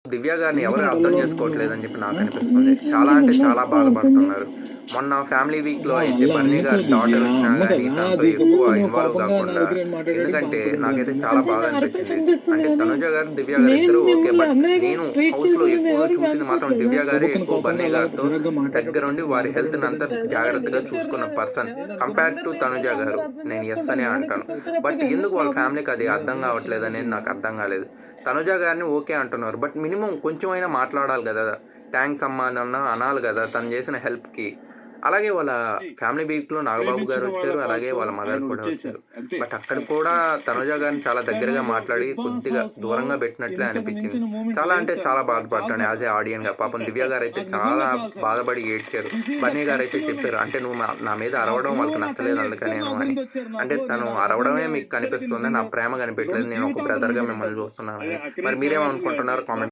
దివ్య గారిని ఎవరు అర్థం చేసుకోవట్లేదని చెప్పి నాకు అనిపిస్తుంది. చాలా అంటే చాలా బాధపడుతున్నారు. మొన్న ఫ్యామిలీ వీక్‌లో అయితే బన్నీ గారి డాటర్ వచ్చినా గానీ తనతో ఎక్కువ ఇన్వాల్వ్ కాకుండా, ఎందుకంటే నాకైతే చాలా బాధ అనిపించింది. అంటే తనుజ గారు, దివ్య గారు ఇద్దరూ ఓకే. బట్ నేను హౌస్‌లో ఎక్కువగా చూసింది మాత్రం దివ్య గారే ఎక్కువ బన్నీ గారితో దగ్గరుండి వారి హెల్త్‌ని అంతా జాగ్రత్తగా చూసుకున్న పర్సన్ కంపేర్ టు తనుజ గారు. నేను యెస్ అనే అంటాను. బట్ ఎందుకు వాళ్ళ ఫ్యామిలీకి అది అర్థం కావట్లేదనేది నాకు అర్థం కాలేదు. తనుజ గారిని ఓకే అంటున్నారు. బట్ మినిమమ్ కొంచెమైనా మాట్లాడాలి గదా! థాంక్స్ అమ్మా అనన్నా అనాలి గదా! తను చేసిన హెల్ప్‌కి. అలాగే వాళ్ళ ఫ్యామిలీ వీక్‌లో నాగబాబు గారు వచ్చారు. అలాగే వాళ్ళ మదర్ కూడా వచ్చారు. బట్ అక్కడ కూడా తనుజ గారిని చాలా దగ్గరగా మాట్లాడి కొద్దిగా దూరంగా పెట్టినట్లే అనిపించింది. చాలా అంటే చాలా బాధపడ్డాను యాస్ ఎ ఆడియన్‌గా. పాపం దివ్య గారైతే చాలా బాధపడి ఏడ్చారు. బన్నీ గారైతే చెప్పారు. అంటే నువ్వు నా మీద అరవడం వాళ్ళకి నచ్చలేదు అందుకనేమో అని. అంటే తను అరవడమే మీకు కనిపిస్తుంది. నా ప్రేమ కనిపించట్లేదు. నేను ఒక బ్రదర్‌గా మిమ్మల్ని చూస్తున్నానని. మరి మీరేమనుకుంటున్నారు? కామెంట్